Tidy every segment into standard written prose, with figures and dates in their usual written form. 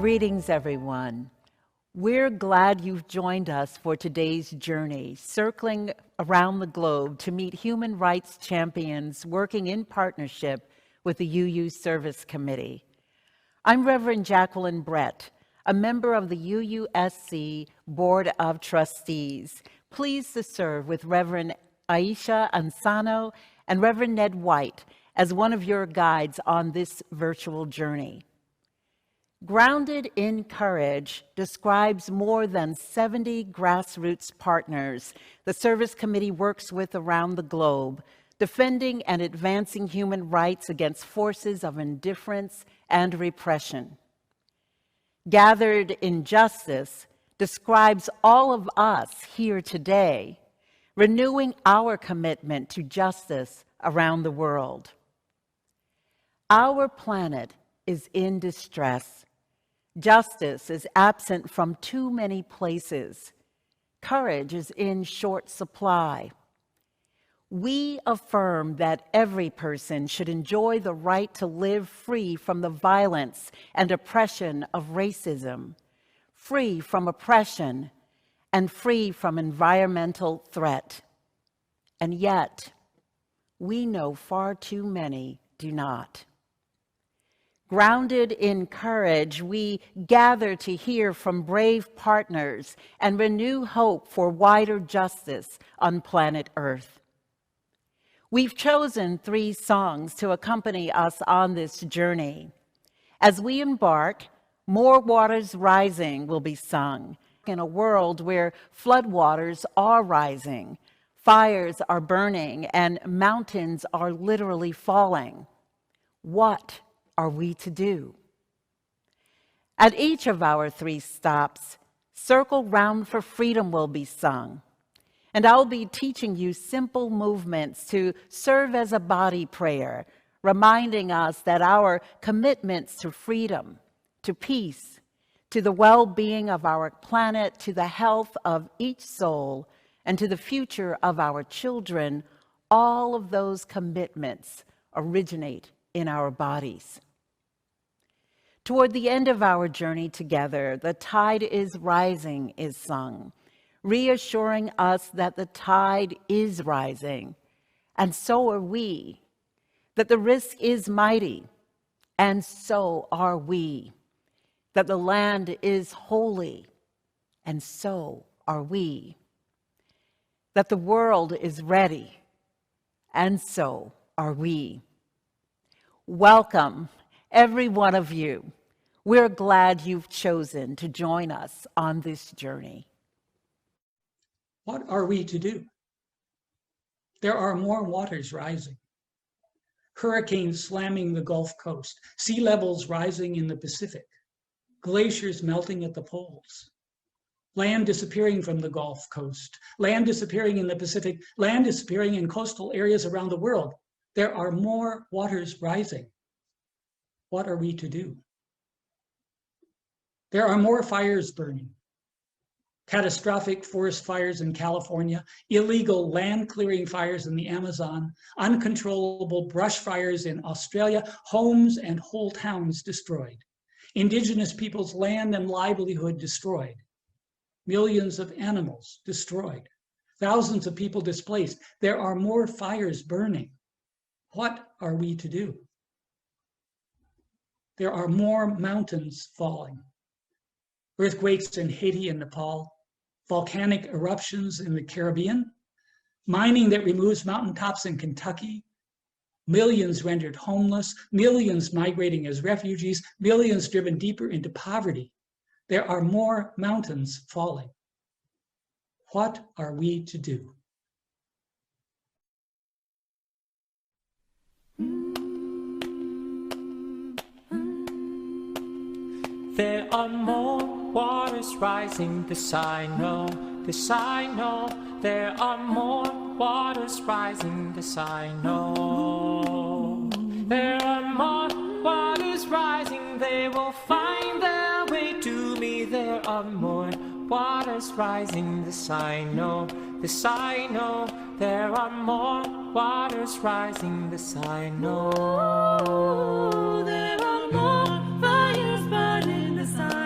Greetings, everyone. We're glad you've joined us for today's journey, circling around the globe to meet human rights champions working in partnership with the UU Service Committee. I'm Reverend Jacqueline Brett, a member of the UUSC Board of Trustees, pleased to serve with Reverend Aisha Ansano and Reverend Ned Wight as one of your guides on this virtual journey. Grounded in Courage describes more than 70 grassroots partners the Service Committee works with around the globe, defending and advancing human rights against forces of indifference and repression. Gathered in Justice describes all of us here today, renewing our commitment to justice around the world. Our planet is in distress. Justice is absent from too many places. Courage is in short supply. We affirm that every person should enjoy the right to live free from the violence and oppression of racism, free from oppression, and free from environmental threat. And yet, we know far too many do not. Grounded in courage, we gather to hear from brave partners and renew hope for wider justice on planet Earth. We've chosen 3 songs to accompany us on this journey. As we embark, More Waters Rising will be sung. In a world where floodwaters are rising, fires are burning, and mountains are literally falling, what are we to do? At each of our 3 stops, Circle Round for Freedom will be sung, and I'll be teaching you simple movements to serve as a body prayer, reminding us that our commitments to freedom, to peace, to the well-being of our planet, to the health of each soul, and to the future of our children, all of those commitments originate in our bodies. Toward the end of our journey together, The Tide is Rising is sung, reassuring us that the tide is rising, and so are we, that the risk is mighty, and so are we, that the land is holy, and so are we, that the world is ready, and so are we. Welcome, every one of you. We're glad you've chosen to join us on this journey. What are we to do? There are more waters rising. Hurricanes slamming the Gulf Coast, sea levels rising in the Pacific, glaciers melting at the poles, land disappearing from the Gulf Coast, land disappearing in the Pacific, land disappearing in coastal areas around the world. There are more waters rising. What are we to do? There are more fires burning. Catastrophic forest fires in California, illegal land clearing fires in the Amazon, uncontrollable brush fires in Australia, homes and whole towns destroyed, indigenous people's land and livelihood destroyed, millions of animals destroyed, thousands of people displaced. There are more fires burning. What are we to do? There are more mountains falling. Earthquakes in Haiti and Nepal, volcanic eruptions in the Caribbean, mining that removes mountaintops in Kentucky, millions rendered homeless, millions migrating as refugees, millions driven deeper into poverty. There are more mountains falling. What are we to do? There are more waters rising, this I know, this I know. There are more waters rising, this I know. There are more waters rising, they will find their way to me. There are more waters rising, this I know, this I know. There are more waters rising, this I know. There are more fires burning, this I know.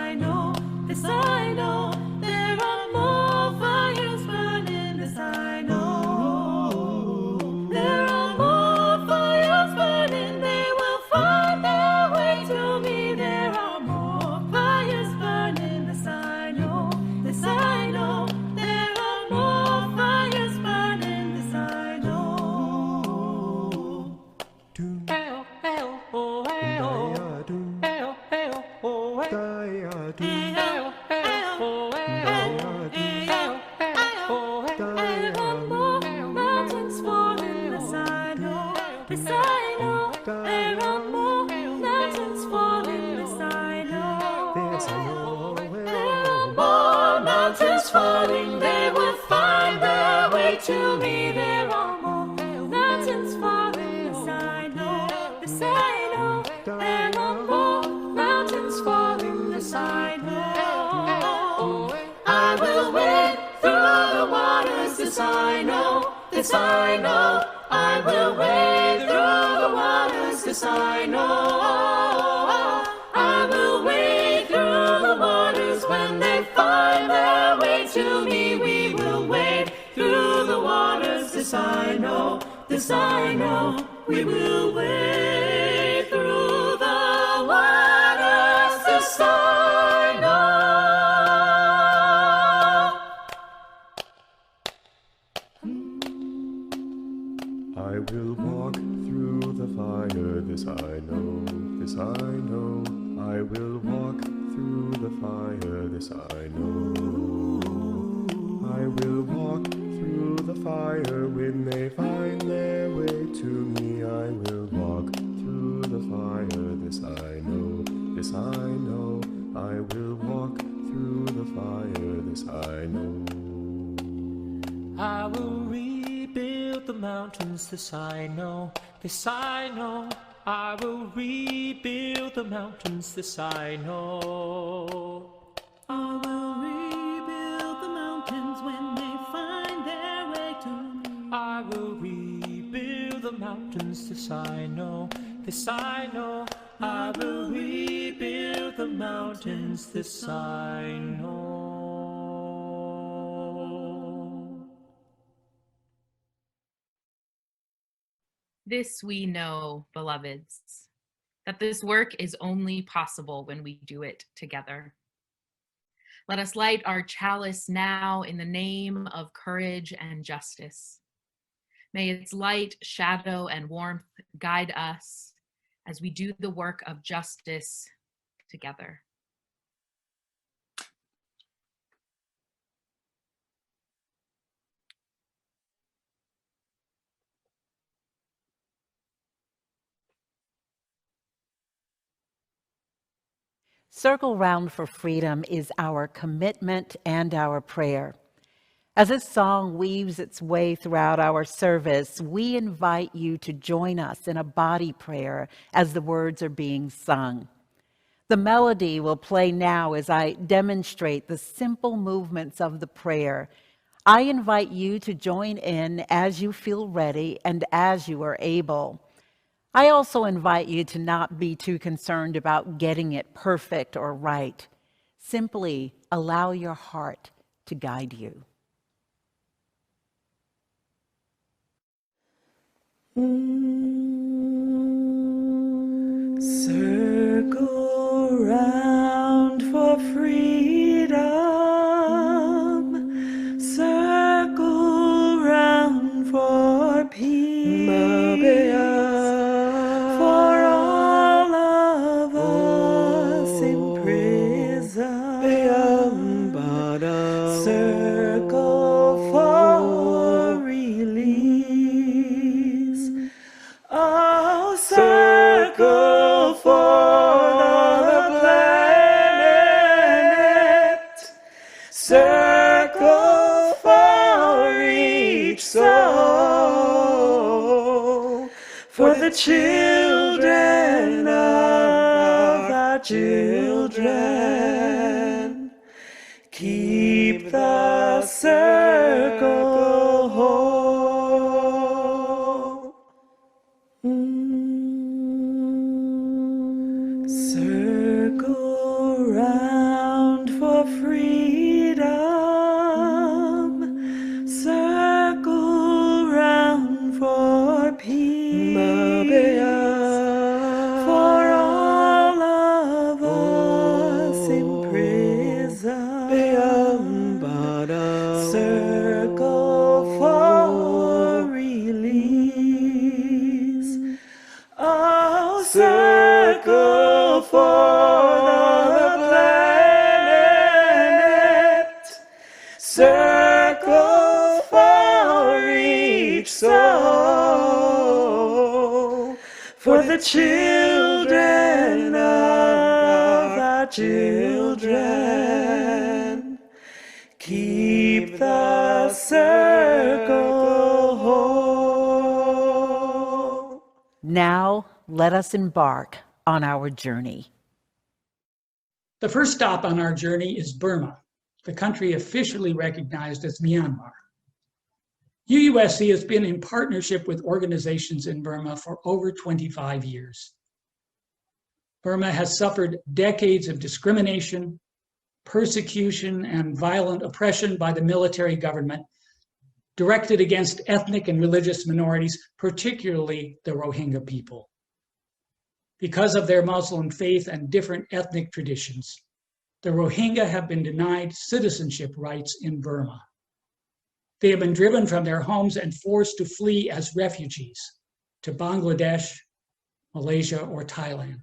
to me. There are more mountains falling, this I know, this I know. There are more mountains falling, this I know. I will wade through the waters, this I know, this I know. I will wade through the waters, this I know. I will wade through the waters when they find their way to me. We will wade through the waters, this I know, this I know. We will wade through the waters, this I know. I will walk through the fire, this I know, this I know. I will walk through the fire, this I know. I will walk through the fire when they find their way to me. I will walk through the fire, this I know, this I know. I will walk through the fire, this I know. I will rebuild the mountains, this I know, this I know. I will rebuild the mountains, this I know. I will rebuild the mountains when they find their way to me. I will rebuild the mountains, this I know, this I know. I will rebuild the mountains, this I know. This we know, beloveds, that this work is only possible when we do it together. Let us light our chalice now in the name of courage and justice. May its light, shadow, and warmth guide us as we do the work of justice together. Circle Round for Freedom is our commitment and our prayer. As this song weaves its way throughout our service, we invite you to join us in a body prayer as the words are being sung. The melody will play now as I demonstrate the simple movements of the prayer. I invite you to join in as you feel ready and as you are able. I also invite you to not be too concerned about getting it perfect or right. Simply allow your heart to guide you. Circle round for freedom. Circle round for peace. For all of us in prison. Circle for release. Oh, circle for the planet. Circle for each soul. For the children of our children. Keep the circle whole. Circle round for freedom. Circle round for peace. For all of us in prison. Circle for release. Oh, circle for the planet. Circle for each soul. For the children of our children. Keep the circle home. Now, let us embark on our journey. The first stop on our journey is Burma, the country officially recognized as Myanmar. UUSC has been in partnership with organizations in Burma for over 25 years. Burma has suffered decades of discrimination, persecution, and violent oppression by the military government directed against ethnic and religious minorities, particularly the Rohingya people. Because of their Muslim faith and different ethnic traditions, the Rohingya have been denied citizenship rights in Burma. They have been driven from their homes and forced to flee as refugees to Bangladesh, Malaysia, or Thailand.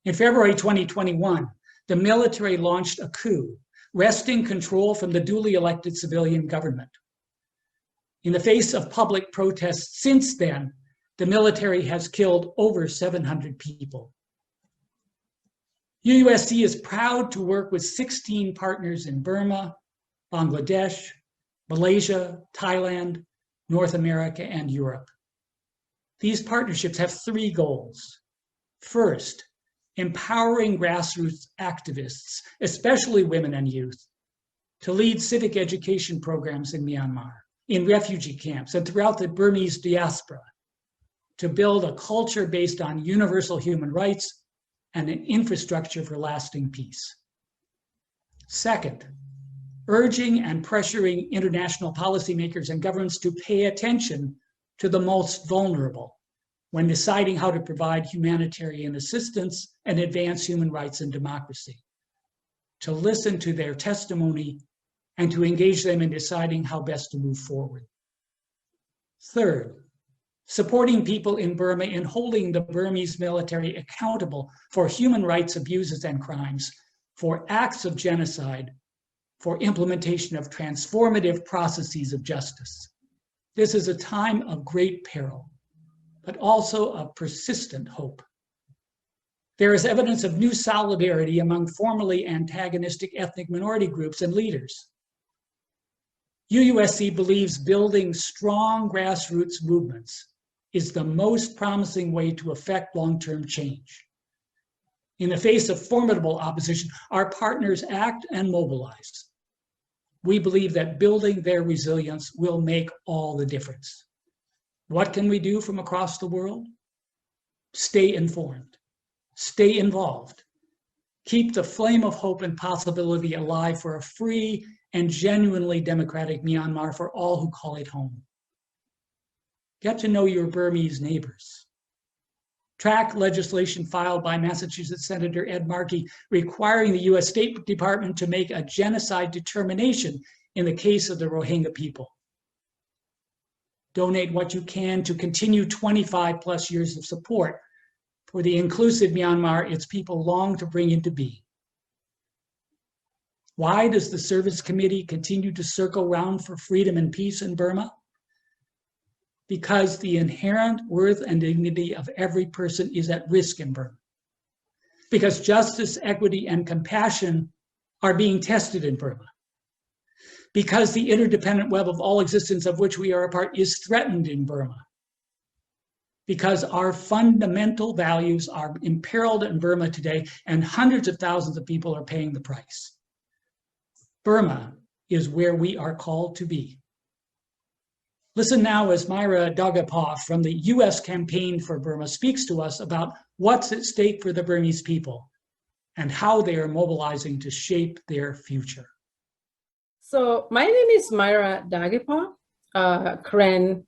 In February 2021, the military launched a coup, wresting control from the duly elected civilian government. In the face of public protests since then, the military has killed over 700 people. UUSC is proud to work with 16 partners in Burma, Bangladesh, Malaysia, Thailand, North America, and Europe. These partnerships have three goals. First, empowering grassroots activists, especially women and youth, to lead civic education programs in Myanmar, in refugee camps, and throughout the Burmese diaspora, to build a culture based on universal human rights and an infrastructure for lasting peace. Second, urging and pressuring international policymakers and governments to pay attention to the most vulnerable when deciding how to provide humanitarian assistance and advance human rights and democracy, to listen to their testimony and to engage them in deciding how best to move forward. Third, supporting people in Burma in holding the Burmese military accountable for human rights abuses and crimes, for acts of genocide, for implementation of transformative processes of justice. This is a time of great peril, but also of persistent hope. There is evidence of new solidarity among formerly antagonistic ethnic minority groups and leaders. UUSC believes building strong grassroots movements is the most promising way to affect long-term change. In the face of formidable opposition, our partners act and mobilize. We believe that building their resilience will make all the difference. What can we do from across the world? Stay informed, stay involved, keep the flame of hope and possibility alive for a free and genuinely democratic Myanmar for all who call it home. Get to know your Burmese neighbors. Track legislation filed by Massachusetts Senator Ed Markey requiring the US State Department to make a genocide determination in the case of the Rohingya people. Donate what you can to continue 25 plus years of support for the inclusive Myanmar its people long to bring into being. Why does the Service Committee continue to circle round for freedom and peace in Burma? Because the inherent worth and dignity of every person is at risk in Burma. Because justice, equity, and compassion are being tested in Burma. Because the interdependent web of all existence of which we are a part is threatened in Burma. Because our fundamental values are imperiled in Burma today, and hundreds of thousands of people are paying the price. Burma is where we are called to be. Listen now as Myra Dagapov from the US Campaign for Burma speaks to us about what's at stake for the Burmese people and how they are mobilizing to shape their future. So my name is Myra Dagapov, a Karen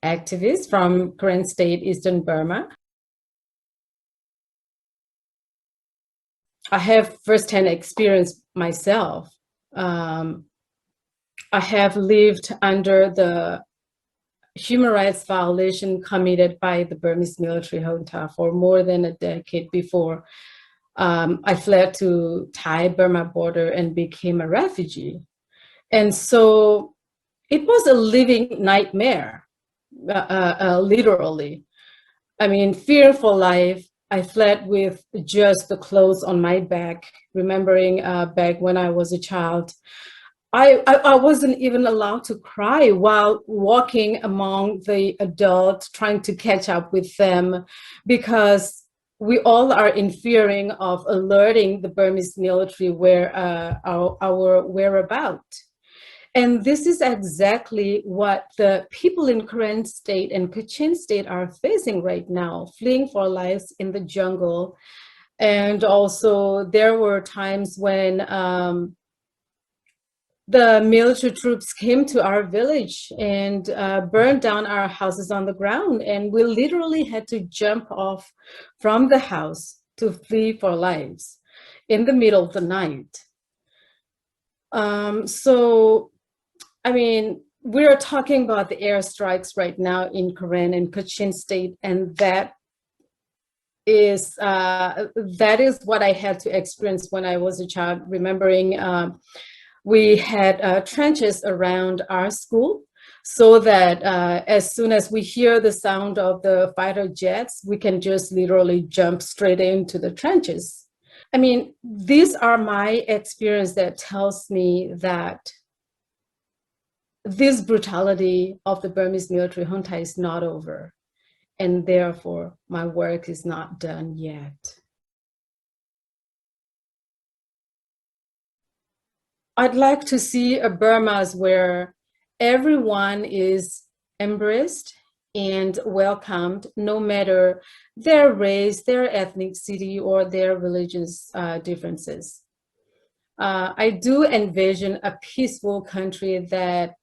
activist from Karen State, Eastern Burma. I have firsthand experience myself. I have lived under the human rights violation committed by the Burmese military junta for more than a decade before I fled to Thai-Burma border and became a refugee. And so it was a living nightmare, literally. I mean, fear for life. I fled with just the clothes on my back, remembering back when I was a child. I wasn't even allowed to cry while walking among the adults, trying to catch up with them, because we all are in fearing of alerting the Burmese military where our whereabouts. And this is exactly what the people in Karen State and Kachin State are facing right now, fleeing for lives in the jungle. And also there were times when the military troops came to our village and burned down our houses on the ground. And we literally had to jump off from the house to flee for lives in the middle of the night. So, I mean, we're talking about the airstrikes right now in Karen and Kachin State, and that is what I had to experience when I was a child, remembering we had trenches around our school, so that as soon as we hear the sound of the fighter jets, we can just literally jump straight into the trenches. I mean, these are my experience that tells me that this brutality of the Burmese military junta is not over, and therefore my work is not done yet. I'd like to see a Burma's where everyone is embraced and welcomed, no matter their race, their ethnicity, or their religious differences. I do envision a peaceful country that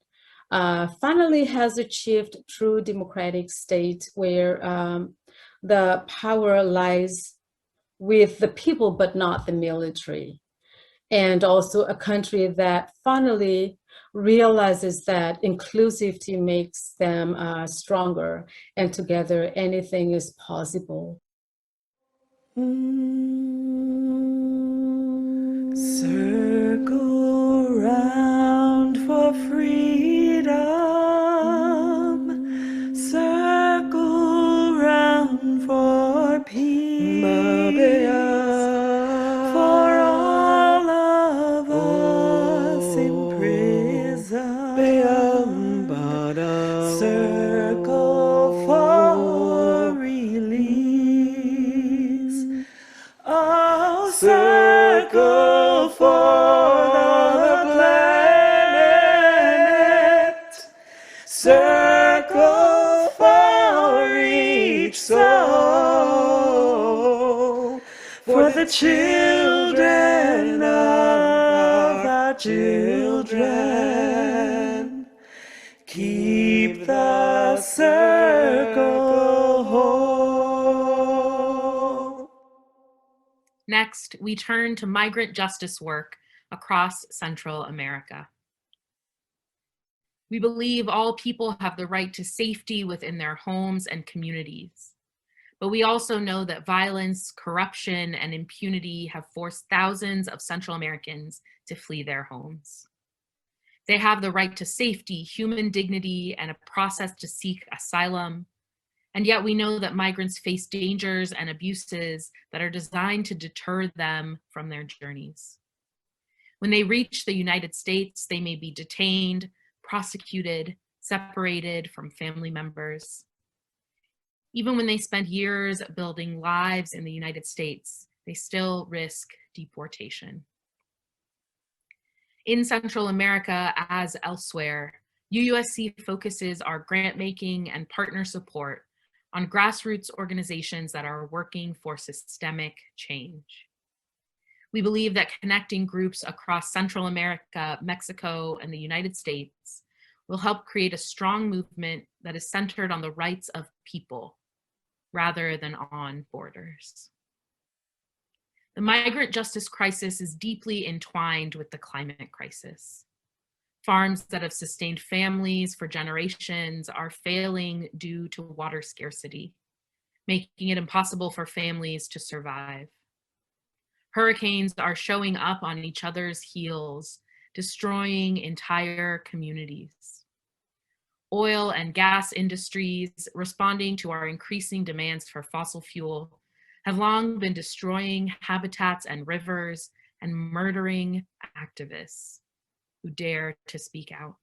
finally has achieved true democratic state where the power lies with the people, but not the military. And also a country that finally realizes that inclusivity makes them stronger, and together anything is possible. Circle round for freedom, circle round for peace, for all of us in prison, circle for release, oh, circle for the planet, circle for each soul, for the children of our children. Keep the circle whole. Next, we turn to migrant justice work across Central America. We believe all people have the right to safety within their homes and communities. But we also know that violence, corruption, and impunity have forced thousands of Central Americans to flee their homes. They have the right to safety, human dignity, and a process to seek asylum. And yet we know that migrants face dangers and abuses that are designed to deter them from their journeys. When they reach the United States, they may be detained, prosecuted, separated from family members. Even when they spend years building lives in the United States, they still risk deportation. In Central America, as elsewhere, UUSC focuses our grant making and partner support on grassroots organizations that are working for systemic change. We believe that connecting groups across Central America, Mexico, and the United States will help create a strong movement that is centered on the rights of people rather than on borders. The migrant justice crisis is deeply entwined with the climate crisis. Farms that have sustained families for generations are failing due to water scarcity, making it impossible for families to survive. Hurricanes are showing up on each other's heels, destroying entire communities. Oil and gas industries, responding to our increasing demands for fossil fuel, have long been destroying habitats and rivers and murdering activists. who dare to speak out.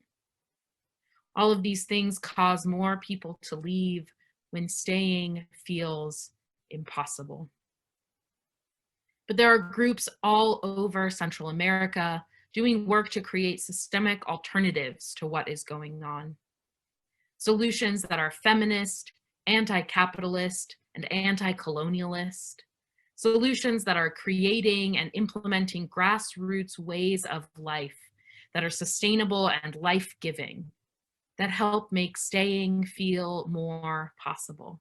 All of these things cause more people to leave when staying feels impossible. But there are groups all over Central America doing work to create systemic alternatives to what is going on. Solutions that are feminist, anti-capitalist, and anti-colonialist. Solutions that are creating and implementing grassroots ways of life that are sustainable and life-giving, that help make staying feel more possible.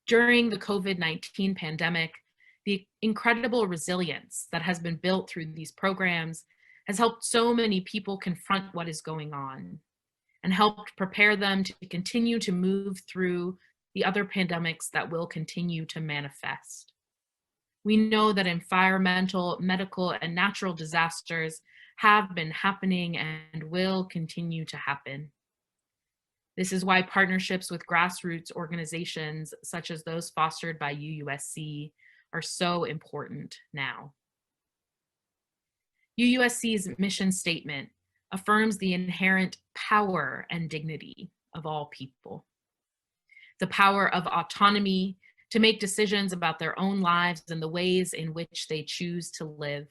During the COVID-19 pandemic, the incredible resilience that has been built through these programs has helped so many people confront what is going on and helped prepare them to continue to move through the other pandemics that will continue to manifest. We know that environmental, medical, and natural disasters have been happening and will continue to happen. This is why partnerships with grassroots organizations, such as those fostered by UUSC, are so important now. UUSC's mission statement affirms the inherent power and dignity of all people. The power of autonomy to make decisions about their own lives and the ways in which they choose to live.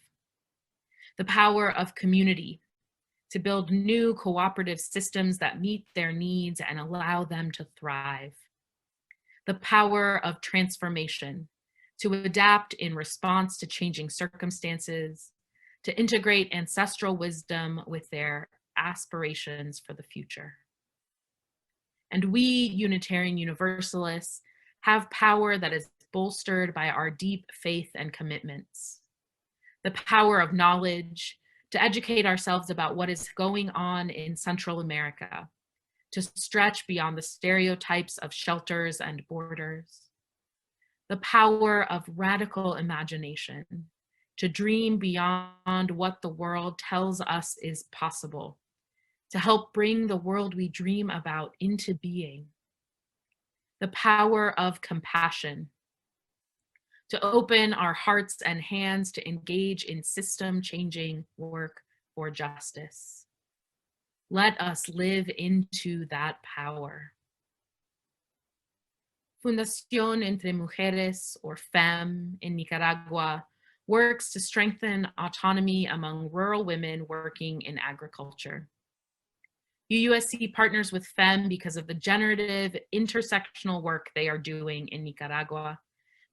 The power of community to build new cooperative systems that meet their needs and allow them to thrive. The power of transformation to adapt in response to changing circumstances, to integrate ancestral wisdom with their aspirations for the future. And we Unitarian Universalists have power that is bolstered by our deep faith and commitments. The power of knowledge to educate ourselves about what is going on in Central America, to stretch beyond the stereotypes of shelters and borders. The power of radical imagination, to dream beyond what the world tells us is possible, to help bring the world we dream about into being. The power of compassion, to open our hearts and hands to engage in system-changing work for justice. Let us live into that power. Fundación Entre Mujeres, or FEM, in Nicaragua, works to strengthen autonomy among rural women working in agriculture. UUSC partners with FEM because of the generative, intersectional work they are doing in Nicaragua,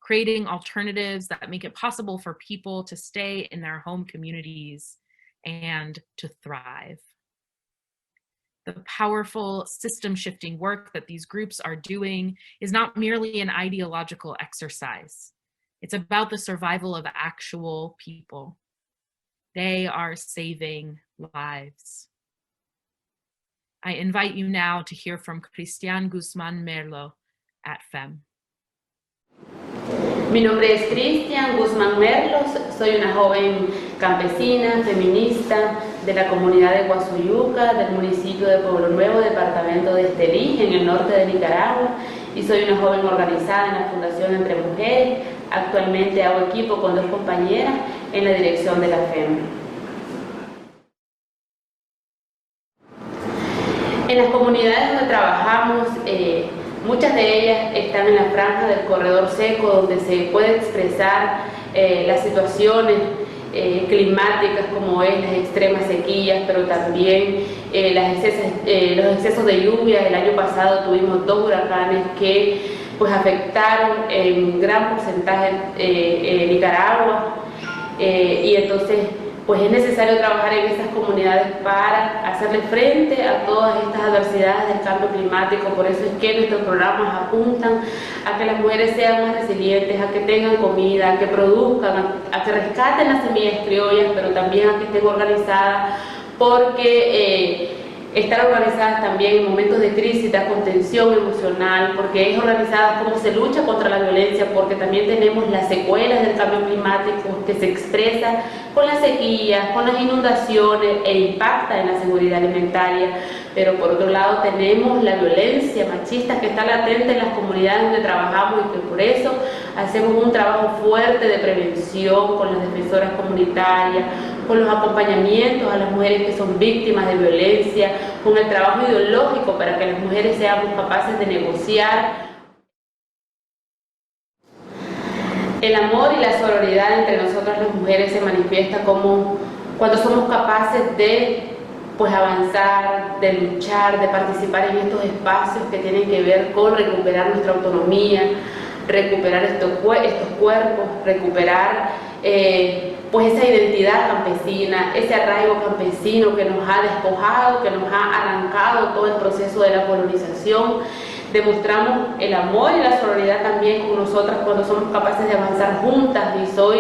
creating alternatives that make it possible for people to stay in their home communities and to thrive. The powerful system-shifting work that these groups are doing is not merely an ideological exercise. It's about the survival of actual people. They are saving lives. I invite you now to hear from Cristian Guzmán Merlo at FEM. Mi nombre es Cristian Guzmán Merlos, soy una joven campesina, feminista de la comunidad de Guasoyuca, del municipio de Pueblo Nuevo, departamento de Estelí, en el norte de Nicaragua, y soy una joven organizada en la Fundación Entre Mujeres. Actualmente hago equipo con 2 compañeras en la dirección de la FEM. En las comunidades donde trabajamos, muchas de ellas están en la franja del corredor seco, donde se puede expresar las situaciones climáticas como es las extremas sequías, pero también los excesos de lluvia. El año pasado tuvimos 2 huracanes que pues afectaron en gran porcentaje Nicaragua, y entonces pues es necesario trabajar en estas comunidades para hacerle frente a todas estas adversidades del cambio climático. Por eso es que nuestros programas apuntan a que las mujeres sean más resilientes, a que tengan comida, a que produzcan, a que rescaten las semillas criollas, pero también a que estén organizadas, porque estar organizadas también en momentos de crisis da contención emocional, porque es organizadas cómo se lucha contra la violencia, porque también tenemos las secuelas del cambio climático que se expresa con las sequías, con las inundaciones e impacta en la seguridad alimentaria. Pero por otro lado tenemos la violencia machista que está latente en las comunidades donde trabajamos, y que por eso hacemos un trabajo fuerte de prevención con las defensoras comunitarias, con los acompañamientos a las mujeres que son víctimas de violencia, con el trabajo ideológico para que las mujeres seamos capaces de negociar. El amor y la sororidad entre nosotras las mujeres se manifiesta como cuando somos capaces de avanzar, de luchar, de participar en estos espacios que tienen que ver con recuperar nuestra autonomía, recuperar estos cuerpos, recuperar esa identidad campesina, ese arraigo campesino que nos ha despojado, que nos ha arrancado todo el proceso de la colonización. Demostramos el amor y la sororidad también con nosotras cuando somos capaces de avanzar juntas, y soy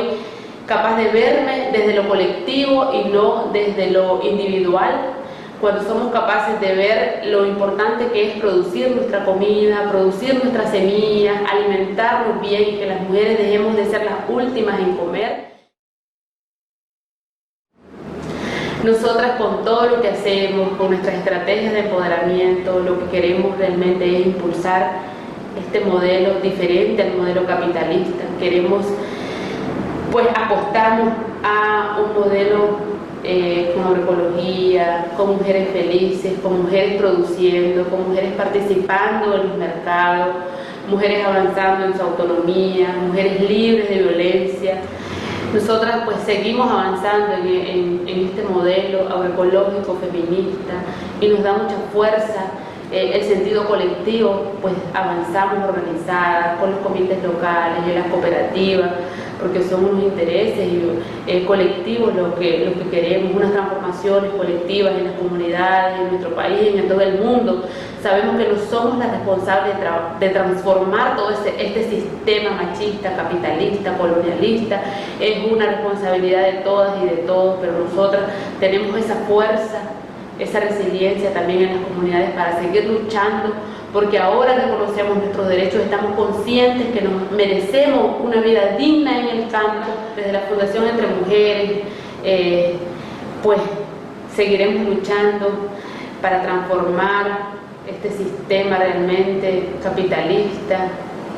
capaz de verme desde lo colectivo y no desde lo individual, cuando somos capaces de ver lo importante que es producir nuestra comida, producir nuestras semillas, alimentarnos bien y que las mujeres dejemos de ser las últimas en comer. Nosotras, con todo lo que hacemos, con nuestras estrategias de empoderamiento, lo que queremos realmente es impulsar este modelo diferente al modelo capitalista. Queremos apostamos a un modelo con agroecología, con mujeres felices, con mujeres produciendo, con mujeres participando en los mercados, mujeres avanzando en su autonomía, mujeres libres de violencia. Nosotras seguimos avanzando en este modelo agroecológico feminista y nos da mucha fuerza el sentido colectivo, avanzamos organizadas con los comités locales y las cooperativas, porque son unos intereses colectivos lo que queremos, unas transformaciones colectivas en las comunidades, en nuestro país y en todo el mundo. Sabemos que no somos las responsables de transformar todo este sistema machista, capitalista, colonialista. Es una responsabilidad de todas y de todos, pero nosotras tenemos esa fuerza, esa resiliencia también en las comunidades para seguir luchando, porque ahora que conocemos nuestros derechos estamos conscientes que nos merecemos una vida digna en el campo. Desde la Fundación Entre Mujeres seguiremos luchando para transformar este sistema realmente capitalista,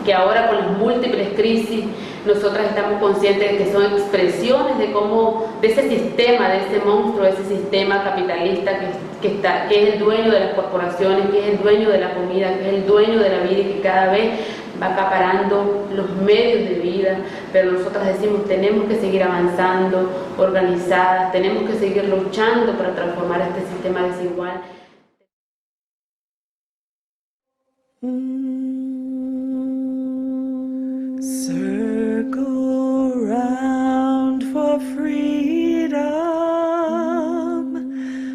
que ahora con las múltiples crisis nosotras estamos conscientes de que son expresiones de ese sistema, de ese monstruo, de ese sistema capitalista que es el dueño de las corporaciones, que es el dueño de la comida, que es el dueño de la vida y que cada vez va acaparando los medios de vida. Pero nosotras decimos, tenemos que seguir avanzando, organizadas, tenemos que seguir luchando para transformar este sistema desigual. Circle round for freedom,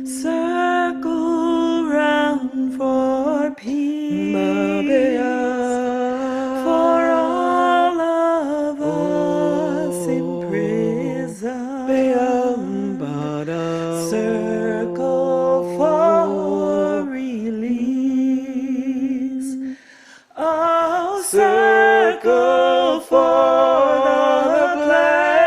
circle round for peace, for all of us in prison, circle for release, oh, circle for the planet,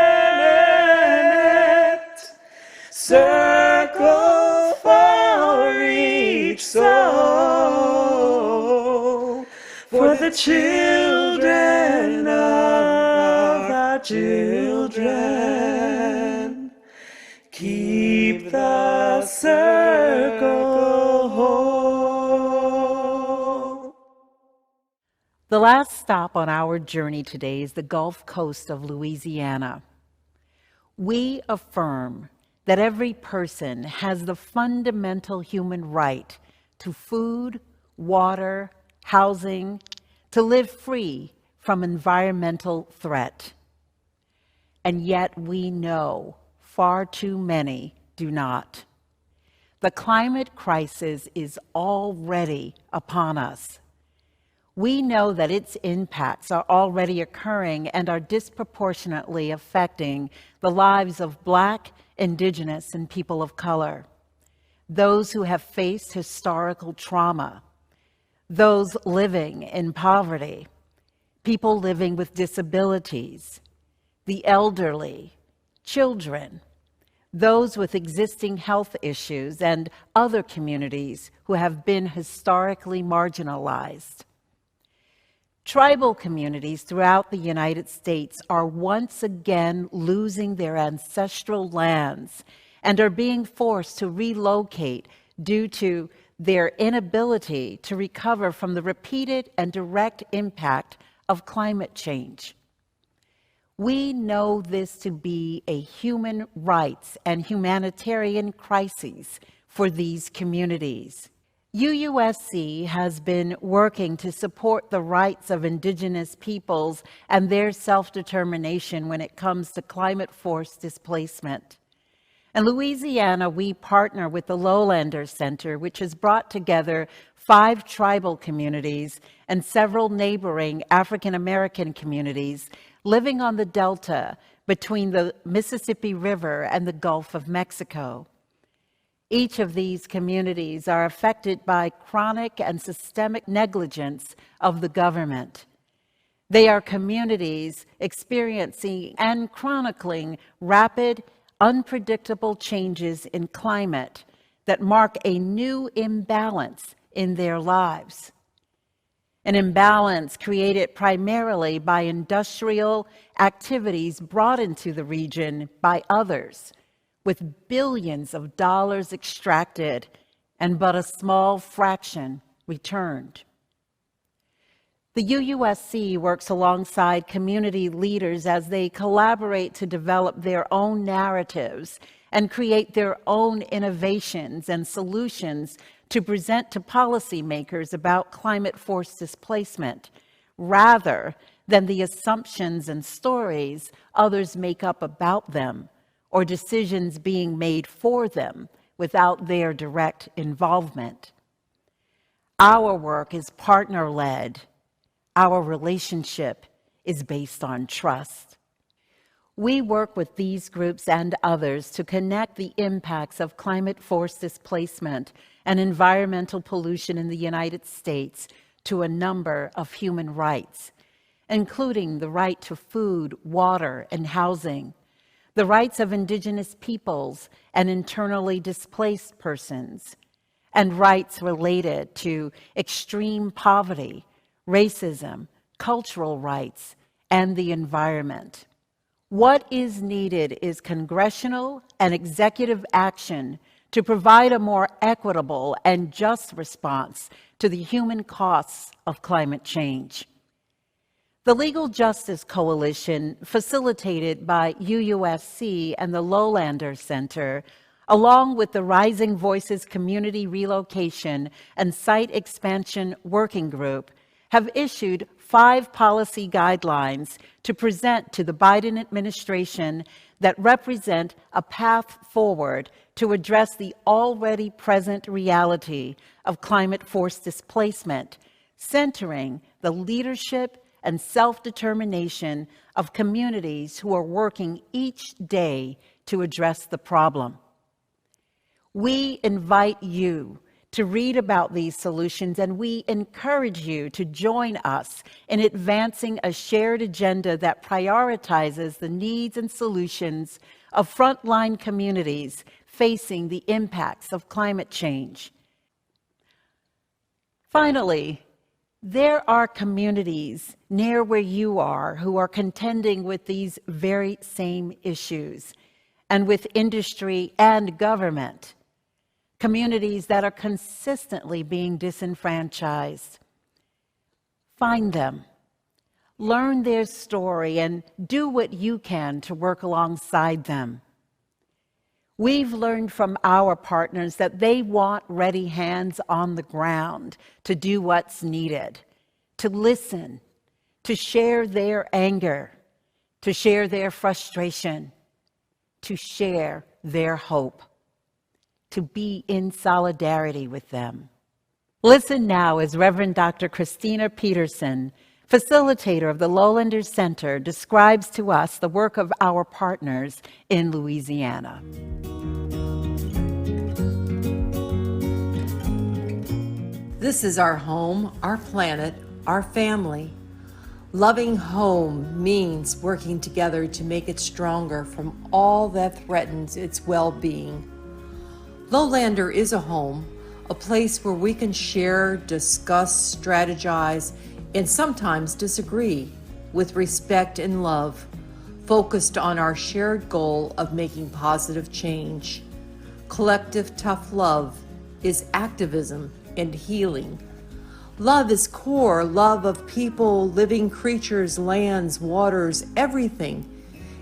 circle for each soul, for the children of our children. Keep the circle whole. The last stop on our journey today is the Gulf Coast of Louisiana. We affirm that every person has the fundamental human right to food, water, housing, to live free from environmental threat. And yet we know far too many do not. The climate crisis is already upon us. We know that its impacts are already occurring and are disproportionately affecting the lives of Black, Indigenous, and people of color, those who have faced historical trauma, those living in poverty, people living with disabilities, the elderly, children, those with existing health issues, and other communities who have been historically marginalized. Tribal communities throughout the United States are once again losing their ancestral lands and are being forced to relocate due to their inability to recover from the repeated and direct impact of climate change. We know this to be a human rights and humanitarian crisis for these communities. UUSC has been working to support the rights of Indigenous peoples and their self-determination when it comes to climate force displacement. In Louisiana, we partner with the Lowlander Center, which has brought together 5 tribal communities and several neighboring African American communities living on the delta between the Mississippi River and the Gulf of Mexico. Each of these communities are affected by chronic and systemic negligence of the government. They are communities experiencing and chronicling rapid, unpredictable changes in climate that mark a new imbalance in their lives. An imbalance created primarily by industrial activities brought into the region by others, with billions of dollars extracted and but a small fraction returned. The UUSC works alongside community leaders as they collaborate to develop their own narratives and create their own innovations and solutions to present to policymakers about climate force displacement, rather than the assumptions and stories others make up about them, or decisions being made for them without their direct involvement. Our work is partner-led. Our relationship is based on trust. We work with these groups and others to connect the impacts of climate force displacement and environmental pollution in the United States to a number of human rights, including the right to food, water, and housing, the rights of Indigenous peoples and internally displaced persons, and rights related to extreme poverty, racism, cultural rights, and the environment. What is needed is congressional and executive action to provide a more equitable and just response to the human costs of climate change. The Legal Justice Coalition, facilitated by UUSC and the Lowlander Center, along with the Rising Voices Community Relocation and Site Expansion Working Group, have issued 5 policy guidelines to present to the Biden administration that represent a path forward to address the already present reality of climate force displacement, centering the leadership and self-determination of communities who are working each day to address the problem. We invite you to read about these solutions, and we encourage you to join us in advancing a shared agenda that prioritizes the needs and solutions of frontline communities facing the impacts of climate change. Finally, there are communities near where you are who are contending with these very same issues, and with industry and government. Communities that are consistently being disenfranchised. Find them, learn their story, and do what you can to work alongside them. We've learned from our partners that they want ready hands on the ground to do what's needed, to listen, to share their anger, to share their frustration, to share their hope, to be in solidarity with them. Listen now as Reverend Dr. Christina Peterson, facilitator of the Lowlander Center, describes to us the work of our partners in Louisiana. This is our home, our planet, our family. Loving home means working together to make it stronger from all that threatens its well-being. Lowlander is a home, a place where we can share, discuss, strategize, and sometimes disagree with respect and love, focused on our shared goal of making positive change. Collective tough love is activism and healing. Love is core, love of people, living creatures, lands, waters, everything.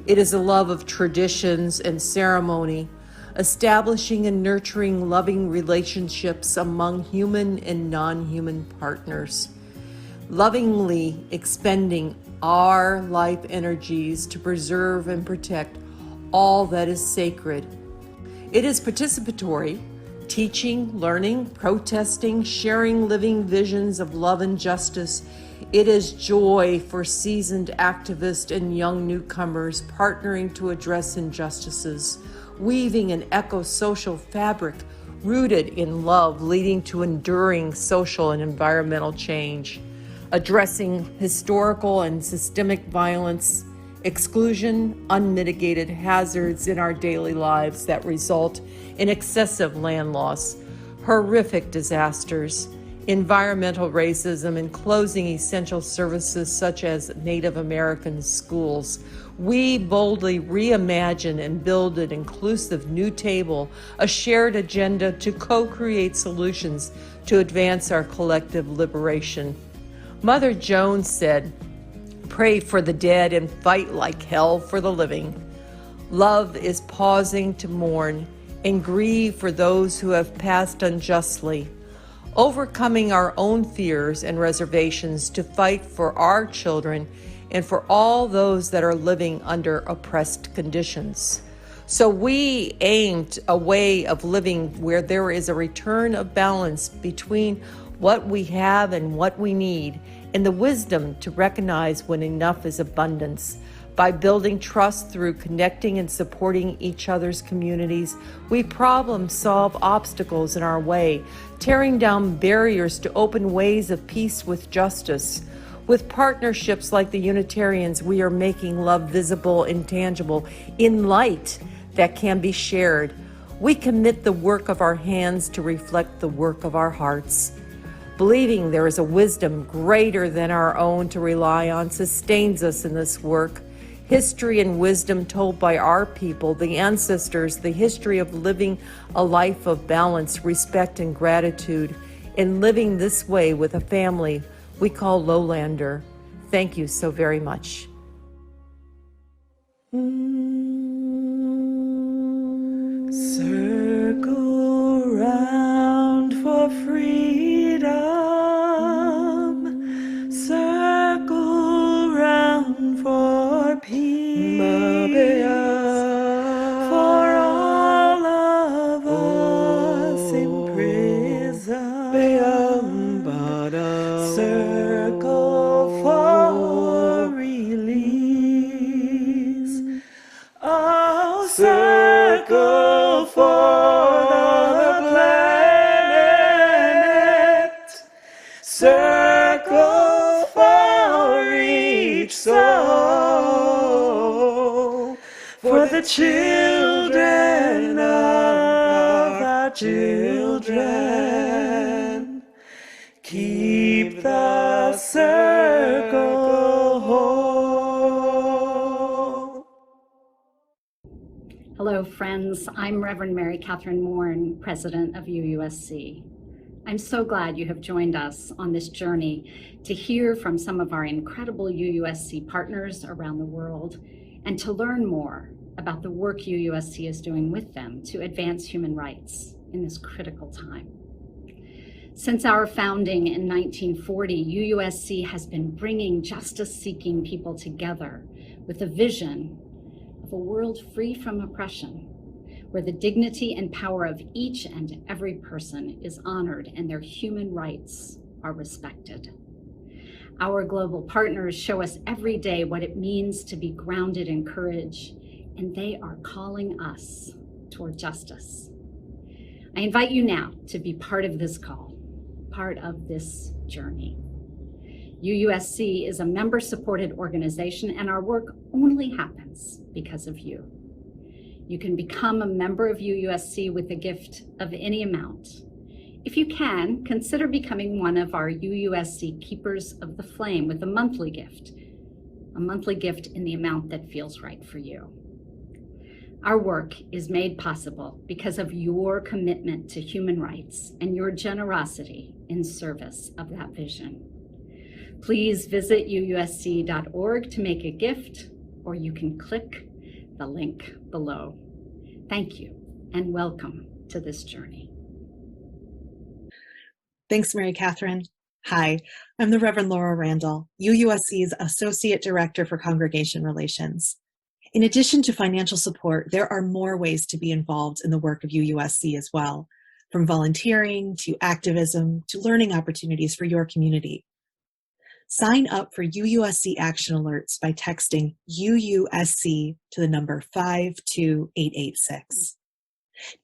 It is a love of traditions and ceremony, establishing and nurturing loving relationships among human and non-human partners, lovingly expending our life energies to preserve and protect all that is sacred. It is participatory, teaching, learning, protesting, sharing living visions of love and justice. It is joy for seasoned activists and young newcomers partnering to address injustices, weaving an eco-social fabric rooted in love, leading to enduring social and environmental change, addressing historical and systemic violence, exclusion, unmitigated hazards in our daily lives that result in excessive land loss, horrific disasters, environmental racism, and closing essential services such as Native American schools. We boldly reimagine and build an inclusive new table, a shared agenda to co-create solutions to advance our collective liberation. Mother Jones said, "Pray for the dead and fight like hell for the living." Love is pausing to mourn and grieve for those who have passed unjustly, overcoming our own fears and reservations to fight for our children and for all those that are living under oppressed conditions. So we aimed a way of living where there is a return of balance between what we have and what we need, and the wisdom to recognize when enough is abundance. By building trust through connecting and supporting each other's communities, we problem solve obstacles in our way, tearing down barriers to open ways of peace with justice. With partnerships like the Unitarians, we are making love visible and tangible in light that can be shared. We commit the work of our hands to reflect the work of our hearts. Believing there is a wisdom greater than our own to rely on sustains us in this work. History and wisdom told by our people, the ancestors, the history of living a life of balance, respect, and gratitude, and living this way with a family we call Lowlander. Thank you so very much. Circle round for freedom, circle round for peace, for all of us in prison. Circle for release. Oh, circle for the planet. Circle for each soul. For the children of our children. Keep the circle whole. Hello, friends. I'm Reverend Mary Catherine Mourn, President of UUSC. I'm so glad you have joined us on this journey to hear from some of our incredible UUSC partners around the world and to learn more about the work UUSC is doing with them to advance human rights in this critical time. Since our founding in 1940, UUSC has been bringing justice-seeking people together with a vision of a world free from oppression, where the dignity and power of each and every person is honored and their human rights are respected. Our global partners show us every day what it means to be grounded in courage, and they are calling us toward justice. I invite you now to be part of this call, part of this journey. UUSC is a member-supported organization, and our work only happens because of you. You can become a member of UUSC with a gift of any amount. If you can, consider becoming one of our UUSC Keepers of the Flame with a monthly gift in the amount that feels right for you. Our work is made possible because of your commitment to human rights and your generosity in service of that vision. Please visit uusc.org to make a gift, or you can click the link below. Thank you and welcome to this journey. Thanks, Mary Catherine. Hi, I'm the Reverend Laura Randall, UUSC's Associate Director for Congregation Relations. In addition to financial support, there are more ways to be involved in the work of UUSC as well, from volunteering to activism to learning opportunities for your community. Sign up for UUSC Action Alerts by texting UUSC to the number 52886.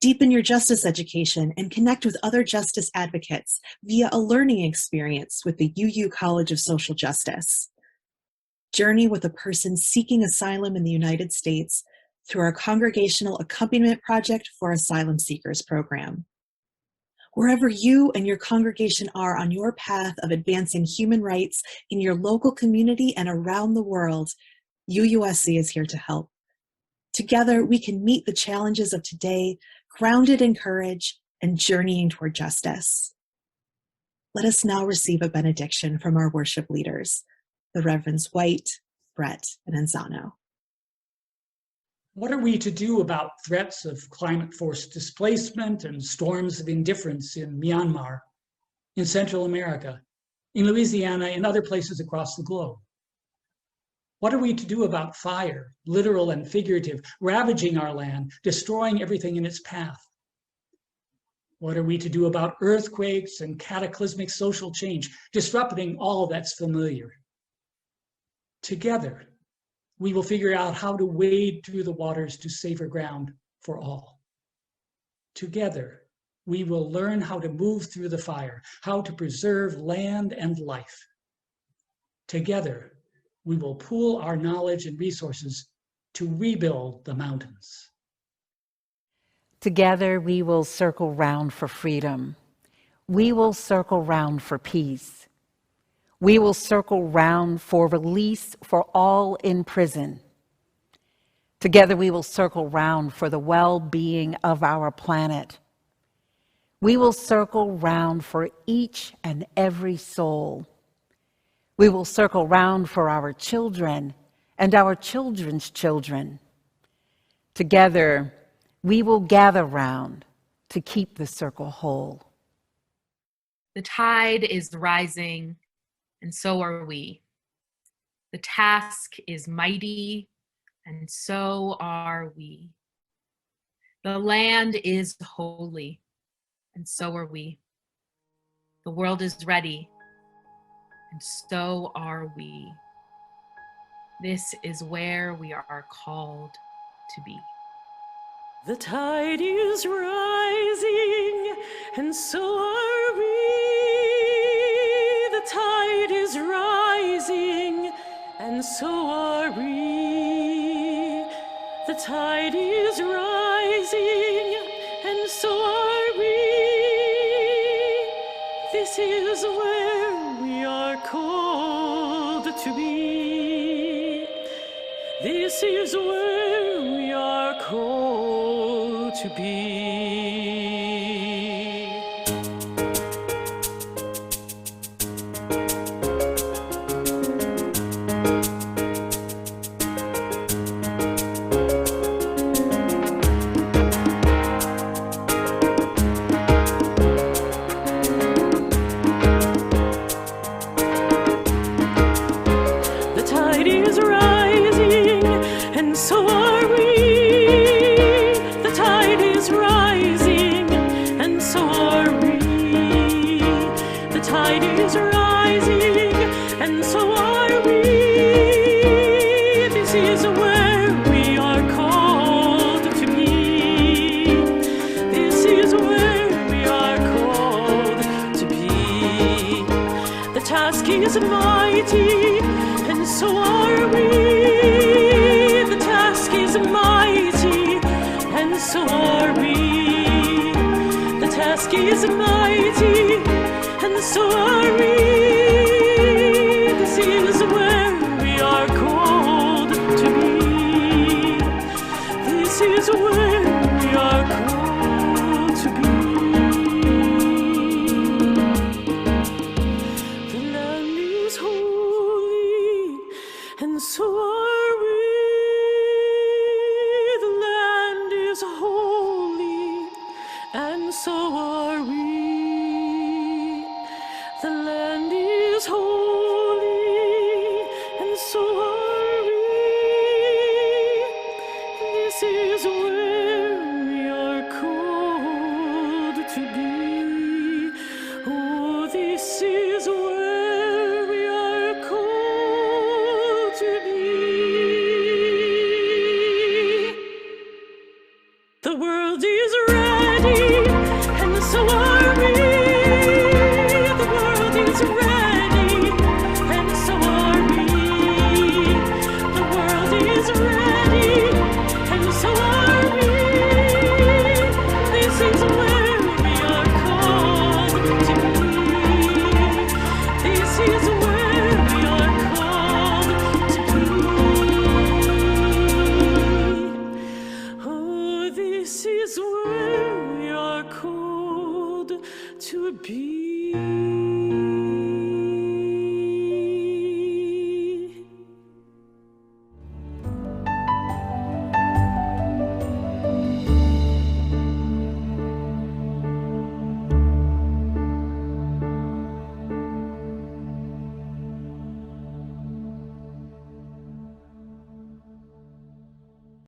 Deepen your justice education and connect with other justice advocates via a learning experience with the UU College of Social Justice. Journey with a person seeking asylum in the United States through our Congregational Accompaniment Project for Asylum Seekers program. Wherever you and your congregation are on your path of advancing human rights in your local community and around the world, UUSC is here to help. Together, we can meet the challenges of today, grounded in courage and journeying toward justice. Let us now receive a benediction from our worship leaders, the Reverends Wight, Brett, and Ansano. What are we to do about threats of climate-forced displacement and storms of indifference in Myanmar, in Central America, in Louisiana, and other places across the globe? What are we to do about fire, literal and figurative, ravaging our land, destroying everything in its path? What are we to do about earthquakes and cataclysmic social change, disrupting all that's familiar? Together, we will figure out how to wade through the waters to safer ground for all. Together, we will learn how to move through the fire, how to preserve land and life. Together, we will pool our knowledge and resources to rebuild the mountains. Together, we will circle round for freedom. We will circle round for peace. We will circle round for release for all in prison. Together, we will circle round for the well-being of our planet. We will circle round for each and every soul. We will circle round for our children and our children's children. Together, we will gather round to keep the circle whole. The tide is rising, and so are we. The task is mighty, and so are we. The land is holy, and so are we. The world is ready, and so are we. This is where we are called to be. The tide is rising, and so are we. The tide is rising, and so are we. The tide is rising, and so are we. This is where we are called to be. This is where we are called to be. The tide is rising, and so are we. The tide is rising, and so are we. The tide is rising, and so are we. This is where we are called to be. This is where we are called to be. The task is mighty, and so are we. The task is mighty, and so are we. The task task is mighty, and so are we. This is where we are called to be. This is where we are called to be. The land is holy, and so are we. The land is holy, and so are we. The land is holy, and so are we. This is where we are called to be. Oh, this is where we are called to be. The world is ready, and so are we. The world is ready, and so are we. The world is ready, and so are we. This is where we are called to be. This is where we are called to be. Oh, this is where we are called to be.